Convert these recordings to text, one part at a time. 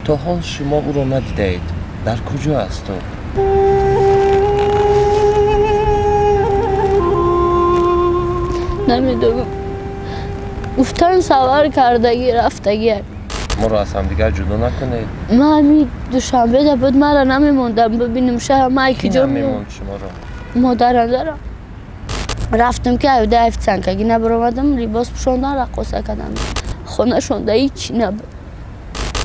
تا حال شما او را ندیدید. در کجا است او؟ نمیدونم. گفتن سوار کردگی رفتگی. ما را از همدیگر جدا نکنید. ما همین دوشنبه ده بود مرا نمیموندم ببینم شهر مایکی کی جا نمیموند شما را؟ مادرم دارم. رفتم که ایده افتسن که اگه نبرامدم لباس پوشاندن رقصه کردم. خونه شونده هیچی نبود.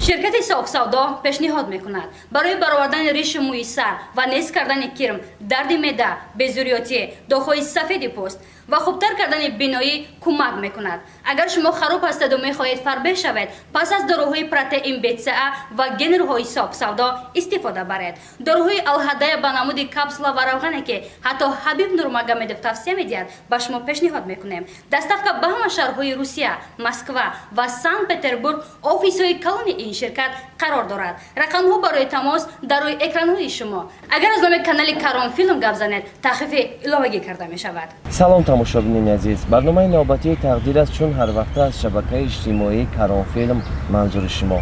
شرکت ساق سودا پیشنهاد میکند برای برآوردن ریش موی سر و نیز کردن کرم، درد معده، بیزوریاتی، داغ‌های سفید پوست و خوبتر کردن بینایی کمک میکند. اگر شما خراب هستید و میخواهید فربه شوید، پس از داروهای پروتئین B12 و گنرهای ساق سودا استفاده برید. داروهای الهدایه به نمود کپسول و روغنی که حتی حبیب نورمگомедов توصیه میدهد به شما پیشنهاد میکنیم. دستافکا به همه شهرهای روسیه، مسکو و سن پتربورگ آفیس‌های کلان این شرکت قرار دارد. رقم‌ها برای تماس در روی اکران‌های شما. اگر از نام کانال کران فیلم گپ زنید، تخفیف الهه کرده می شود. سلام تماشابینان عزیز. برنامه نوبتی تقدیر است چون هر وقت از شبکه اجتماعی کران فیلم منظور شما.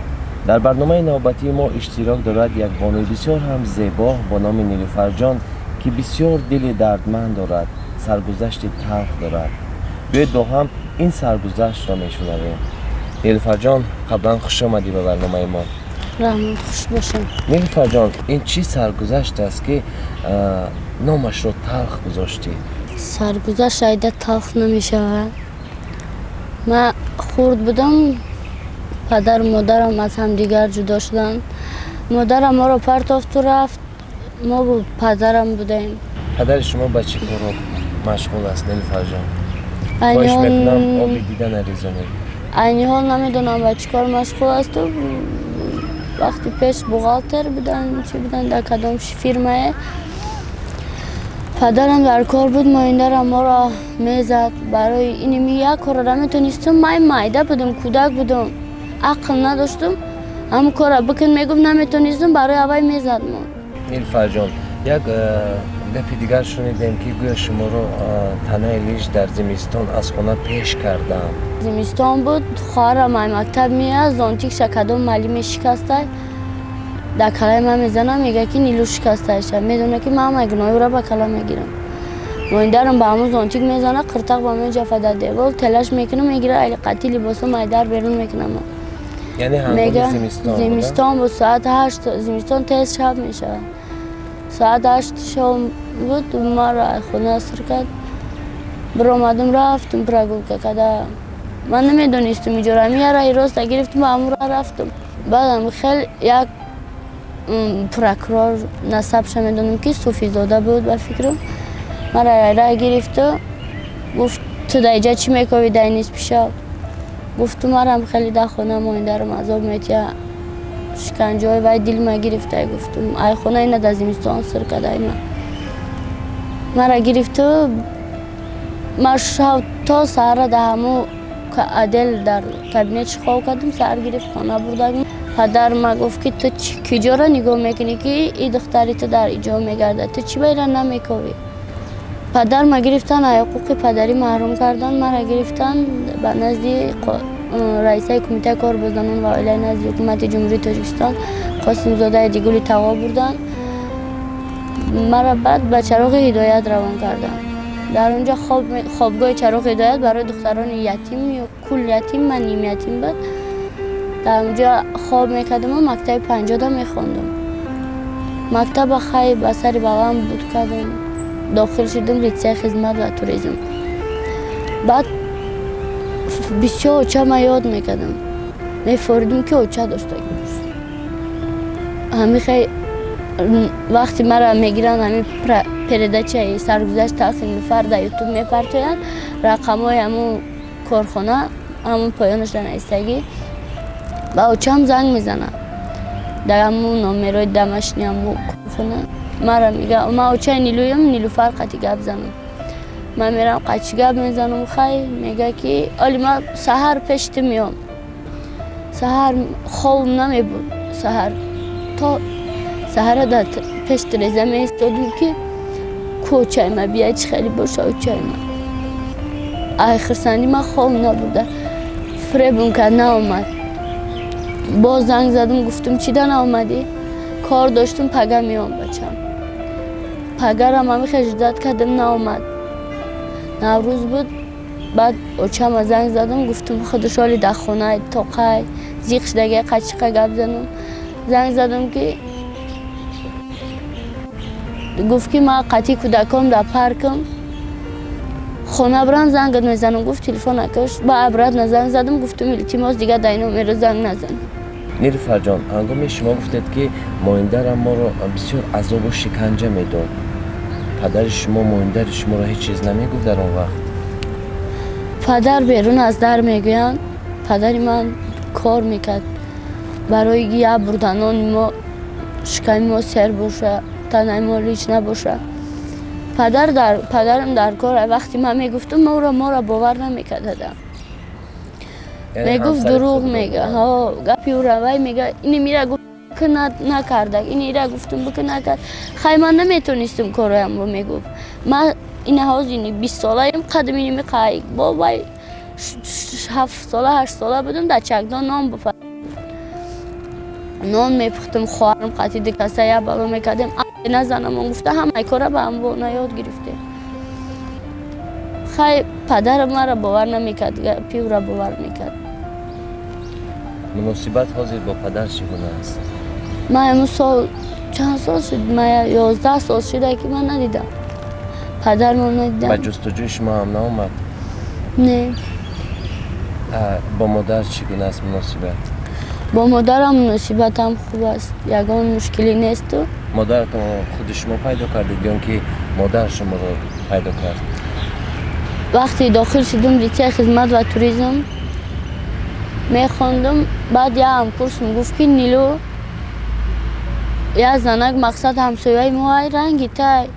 در برنامه نوبتی ما اشتراک دارد یک بانوی بسیار هم زیبا با نام نیلوفر جان که بسیار دل دردمند دارد، سرگذشت تلخ دارد. بیایید با هم این سرگذشت را میشنویم. نیلوفر جان، قبلا خوش آمدی به برنامه ما. رحم خوش باشم. نیلوفر جان، این چی سرگذشت است که نامش را تلخ گذاشتی؟ سرگذشت ایده تلخ نمیشود. من خورد بودم، پدر و مادرم از هم دیگر جدا شدن. مادرم ما رو پرتافت و رفت. ما با پدرم بودیم. پدر شما به چی کار مشغول است نیلوفر جان؟ این خواهش میکنم حال آبی دیدن نریزانید. این حال نمیدونم به چی کار مشغول است. و وقتی پیش بوغالتر بودن چی بودن در کدام فیرمه. پدرم در کار بود، مایندرم ما را میزد. برای اینمی یک کار را میتونستم. من مایده بودم، کودک بودم، عقل نداشتم. هم کار را بکن میگم نمیتونستم، برای اوای میزد ما. نیلوفر جان، یک گپی دیگر شنیدیم که گویا شما رو تنه لیش در زمستان از خانه پیش کردم. زمستان بود، خواهرم مای مکتب میاد، زانتیک شکدام معلم شکسته. در کلای من میزنم، میگه که نیلو شکسته شد. میدونه که من گناه را به کلا میگیرم. مایندرم به همون زانتیک میزنه، قرتق با من جفت در دیوال تلاش میکنه، میگیره ایل قطعی لباس مایدر بیرون میکنم. یعنی هنگام زمستان بود، ساعت 8 زمستان تیز شب میشه. ساعت 8 شب بود، ما را خونه اصر کرد. برآمدم رفتم پرگل که من نمیدونستم اینجا میاره ای راست گرفتم به همون را رفتم. بعدم خیلی یک پروکرور نسبش میدونم که صوفی زاده بود به فکرم. مرا را گرفت و گفت تو در اینجا چی میکنی در نیست پیشا؟ گفتم مرا خیلی در خونه مایندرم عذاب میتیه، شکنجه های وای دل ما گرفته. گفتم ای خونه اینه در زمستان سر کده اینا. مرا گرفت و ما شب تا سهر در همو عدل در کابینت خواب کردم. سهر گرفت خانه بردم. پدر ما گفت که تو کجا را نگاه میکنی که این دختری تو در اینجا میگرده، تو چی بیرون نمیکنی؟ پدر ما گرفتن حقوق پدری محروم کردن. مرا گرفتن به نزد رئیس کمیته کارگزاران و عالی نزد حکومت جمهوری تاجیکستان قاسم زاده دیگولی تقا بردن. مرا بعد به چراغ هدایت روان کردن. در اونجا خوابگاه چراغ هدایت برای دختران یتیم یا کل یتیم و نیم یتیم بود. در اونجا خواب میکردم و مکتب 50 میخوندم. مکتب خیلی بسر بغم بود کردم. داخل شدم لیسه خدمت و توریسم. بعد بسیار اوچه ما یاد میکردم. میفوردم که اوچه داشته گوشت. همین خیلی وقتی مرا میگیرن همین پرده چه سرگذشت تاخیر نفر در یوتیوب میپرتوین رقم های همون کارخانه همون پایانش در ایستگی با اوچه هم زنگ میزنن در همون نامرای دمشنی همون کارخانه. مرا میگه ما اوچه نیلویم، نیلوفر قطعی گپ زنم. من میرم قطعی گپ میزنم. خیلی میگه که آلی ما سهر پشت میام. سهر خواب نمی بود. سهر تا سهر در پشت ریزه می استادم که کوچه ما بیاید خیلی باشه اوچه ما. آخر سندی ما خواب نبوده. فریبون که نه اومد. باز زنگ زدم گفتم چیدن آمدی؟ کار داشتم پگر میام بچم. پگرم همی خجالت کردم نآمد. نوروز بود. بعد اوچم زنگ زدم گفتم خودش حالی در خونه توقع زیق شدگه قچقه گپ زدم. زنگ زدم که گفت که ما قطعی کودکام در پارکم خونه برم زنگ میزنم. گفت تلفن نکش. با عبرت نزنگ زدم گفتم التماس دیگه دینو میره زنگ نزن. نیلوفر جان، هنگامی شما گفتید که مایندر ما رو بسیار عذاب و شکنجه میداد. پدر شما مایندر شما رو هیچ چیز نمیگفت در اون وقت؟ پدر بیرون از در میگویند پدر من کار میکرد برای یا بردنان ما شکم ما سر باشه تنه ما لیچ نباشه. پدرم در کار وقتی من میگفتم ما را باور نمیکردم. میگفت دروغ میگه. ها گپی او روی میگه اینی میره گفت که نکرده اینی را گفتم بکن نکرد. خیلی من نمیتونستم کارم رو میگفت. من این هاوز اینی 20 ساله ایم قدم اینی میقایی بابای 7 ساله 8 ساله بودم در چکدان نام بفرد نان میپختم خواهرم قطعی دکسته یا بابا میکردم نزنم. من گفته همه کاره به هم یاد گرفته. خیلی پدرم مرا باور نمیکرد پیو را باور میکرد. مناسبت حاضر با پدر چگونه است؟ من امروز سال چند سال شد؟ من 11 سال شده که من ندیدم پدرم ندیدم. و جستجوی شما هم نامد؟ نه. با مادر چگونه است مناسبت؟ با مادرم مناسبتم خوب است. یگان مشکلی نیست. مادرتون خود شما پیدا کردید یا که مادر شما رو پیدا کرد؟ وقتی داخل شدم لیسه خدمت و توریسم میخوندم بعد یه همکورس میگفت که نیلو یه زنک مقصد همسایه ما های رنگی تای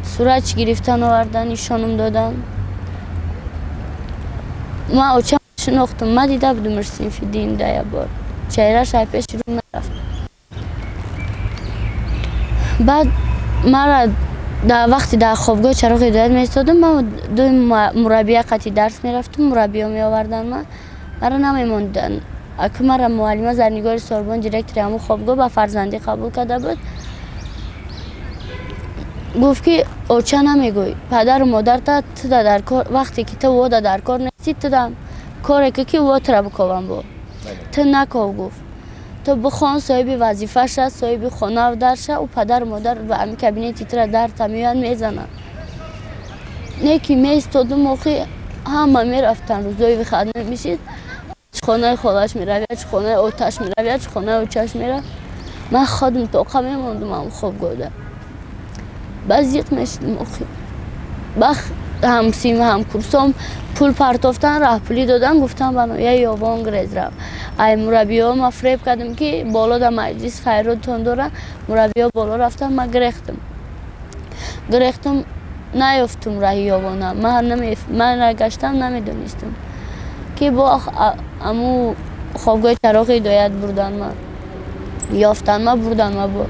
صورت گرفتن آوردن نشانم دادن. ما اوچم شناختم. من دیده بودم رسیفی دین ده بار چهره شای پیش رو نرفت. بعد مرا در وقتی در خوابگاه چراغ هدایت میستادم من دو مربی قطعی درس میرفتم. مربی ها می آوردن مرا نمیموندن. اکه مرا معلمه زرنگار سوربن دیرکتر همون خوابگاه با فرزندی قبول کرده بود. گفت که اوچه نمیگوی پدر و مادر تا در کار وقتی که تو وادا در کار نیستی تو کاری که وات را بکوام با تو نکو. گفت تو بخوان صاحب وظیفه شد صاحب خانه و در شد و پدر و مادر و امی کابینتی تر در تمیان میزنن. نیکی میستاد و موقع همه میرفتن روزای خدمت میشید خانه خودش میروید خانه اوتش میروید خانه اوچش میره. من خودم توقع میموندم هم خوب گوده بزیق میشدم موقع بخ همسیم هم کورسام پول پرتافتن راه پولی دادن گفتم بنا یه یابان گریز رو ای مربی ها ما فریب کردم که بالا در مجلس خیرات تون داره. مربی ها بالا رفتن من گرختم نیافتم راه یابانه. من را گشتم نمیدونستم که با امو خوابگاه چراغ هدایت بردن من یافتن من بردن من با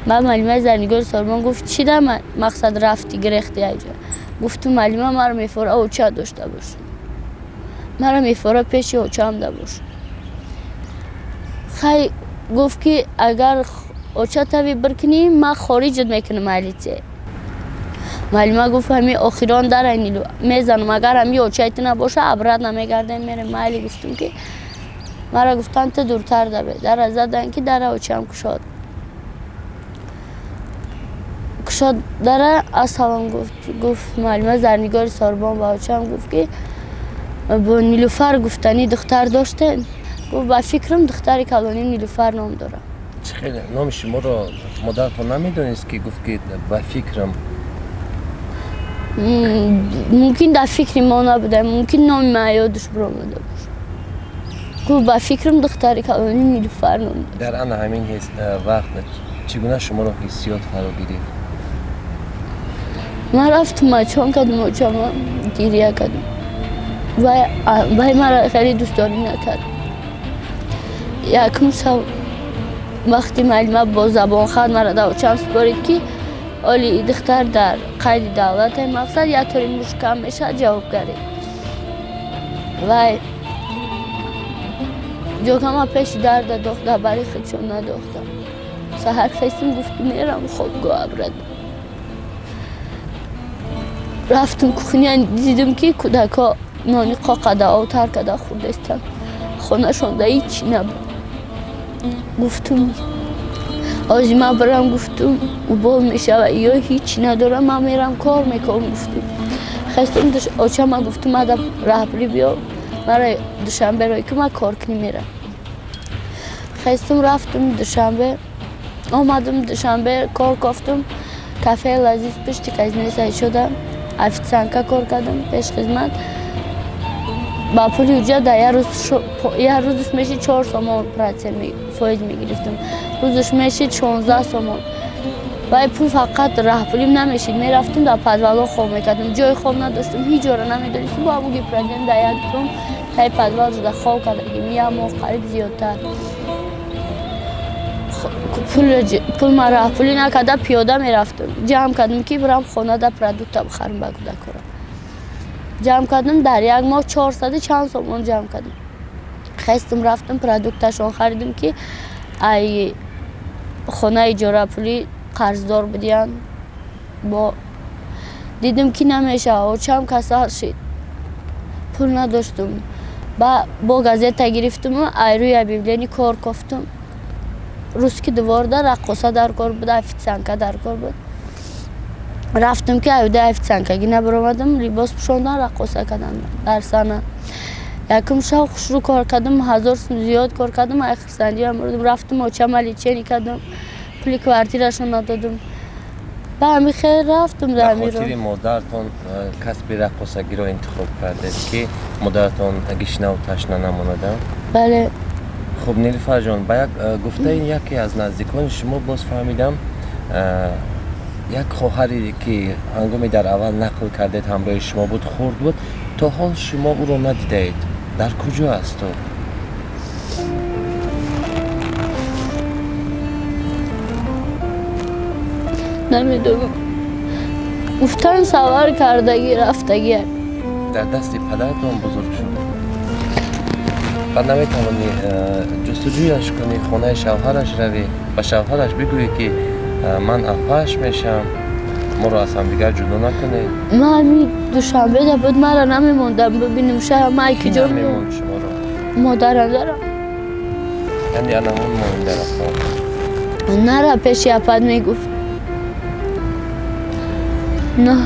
من معلمه زرنگار سارمان گفت چی ده مقصد رفتی گرختی اینجا؟ گفتم معلمه مرا میفوره اوچه داشته باش مرا میفوره پیش اوچه هم ده باش. خیلی گفت که اگر اوچه تاوی برکنی من خارجت میکنم مالیته. معلمه گفت همین آخران در اینیلو میزنم اگر همی اوچه ایت نباشه عبرت نمیگرده میره مالی. گفتم که مرا گفتن تو دورتر ده در از زدن که در اوچه هم کشاد داره از هم گفت معلمه زرنگار ساربان با اوچه هم گفت که با نیلوفر گفتنی دختر داشتن. گفت با فکرم دختر کلانی نیلوفر نام داره. خیلی نام شما رو مادرتون نمیدونست که گفت که با فکرم؟ ممکن در فکر ما نبوده ممکن نام ما یادش برآمده باشه. گفت با فکرم دختر کلانی نیلوفر نام داره. در آن همین وقت چگونه شما رو حسیات فرا گرفت؟ من رفتم مچان کردم اوچه من گریه کردم و مرا خیلی دوست داری نکرد. یکم سو وقتی معلمه با زبان خود مرا در اوچه هم سپارید که اولی دختر در قید دولت مقصد یک طوری مشکم میشه جواب گرید و جاکم پیش درد داخته برای خودشون نداختم سهر خستم گفتم میرم خوابگاه ابرد رفتم کخنی دیدم که کودکا نانی قاقده آوتر کده خورده استن خونه شونده هیچی نبود گفتم آجی من برم گفتم و با میشه یا هیچی ندارم من میرم کار میکنم گفتم خستم آچه من گفتم مدام رهبری بیا من دوشنبه روی که من کار کنی میرم خستم رفتم دوشنبه آمدم دوشنبه کار کفتم کافه لذیذ پشتی که از نیسایی شدم официантка کار کردم پیش خدمت با پول اونجا یه روزش میشه 4 سومون فایز میگرفتم روزش میشه 16 سومون و پول فقط راه پولیم نمیشید میرفتم در پدوالا خواب میکردم جای خواب نداشتم هیچ جا رو نمیدونستم با همون پرزیدنت در یادم تای پدوال رو خواب کردم میام قریب زیادتر پول ما راه پولی نکرده پیاده میرفتم جمع کردم که برم خانه در پرودوکت بخرم بگو دکارم جمع کردم در یک ماه 400 چند سومون جمع کردم خستم رفتم پرودوکتشون خریدم که ای خانه اجاره پولی قرضدار بدین با دیدم که نمیشه و چند کسر شد پول نداشتم با گازeta گرفتم و روی ابیبلینی کار کفتم روزکی دوار در رقصه در کار بود официантка در کار بود رفتم که ایده официантка گینه برآمدم لباس پوشاندن رقصه کردن در سنه یکم شب خوش رو کار کردم 1000 سوم زیاد کار کردم آخر سندی هم رفتم آچه ملیچه کردم پول کوارتیرشون ندادم به همین خیر رفتم در همین رو خاطر مادرتون کسب رقصگی رو انتخاب کرده که مادرتون گشنه و تشنه نمونده بله خب نیلوفر جان با یک گفته یکی از نزدیکان شما باز فهمیدم یک خواهری که هنگامی در اول نقل کردید همراه شما بود خورد بود تا حال شما او رو ندیدید در کجا است تو؟ نمیدونم گفتن سوار کردگی رفتگی در دست پدرتون بزرگ شده و نمیتوانی جستجویش کنی خانه شوهرش روی و شوهرش بگویی که من اپاش میشم ما رو از هم دیگر جدا نکنه من همین دوشنبه ده بود من را نمیموندم ببینیم شاید من کی جا نمیموند شما رو؟ مادرم دارم یعنی انا همون مهمده رفتم نرا پیش یپد میگفت نه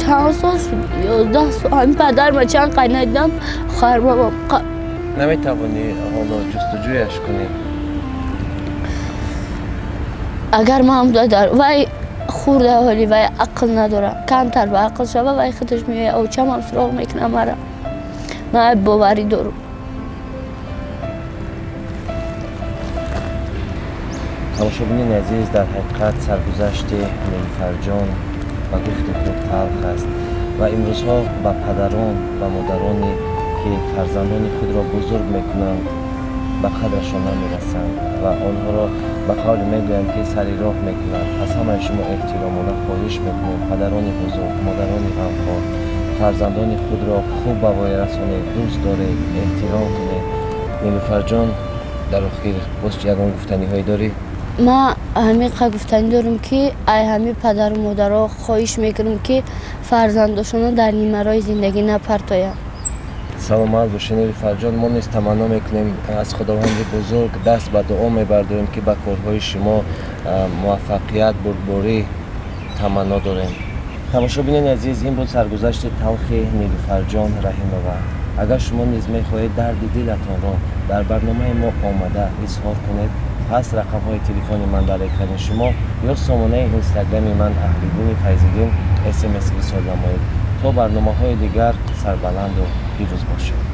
چند سال شد 11 سال همین پدر ما چند قینیدم خواهر بابام نمیتوانی حالا جستجویش کنی اگر ما هم دادر وای خورده حالی وای عقل نداره کمتر به عقل شوه وای خودش میگه او چم هم سراغ میکنه مرا من باوری دارم تماشاگران عزیز در حقیقت سرگذشت نیلوفر جان و گفت خود تلخ است و امروزها با پدران و مادرانی که فرزندان خود را بزرگ میکنند به قدرشان نمیرسند و آنها را به قول میگویند که سری راه میکنند از همه شما احترامانه خواهش میکنم پدران بزرگ مادران غمخوار فرزندان خود را خوب به وای رسانید دوست دارید احترام کنید نیلوفر جان در آخر باز یگان گفتنی هایی داری ما همین گفتنی دارم که ای همین پدر و مادرها خواهش میکنم که فرزنداشون در نیمرای زندگی نپرتاین سلامت باشین نیلوفر جان ما نیز تمنا میکنیم از خداوند بزرگ دست به دعا میبرداریم که به کارهای شما موفقیت بردباری تمنا داریم تماشاگران عزیز این بود سرگذشت تلخ نیلوفر جان رحیم‌آور اگر شما نیز میخواهید درد دلتان را در برنامه ما آمده اظهار کنید پس رقم های تلفن من در اکران شما یا سامانه اینستاگرام من اهلیدین فیض‌الدین SMS ارسال نمایید تا برنامه های دیگر سربلند و پیروز باشید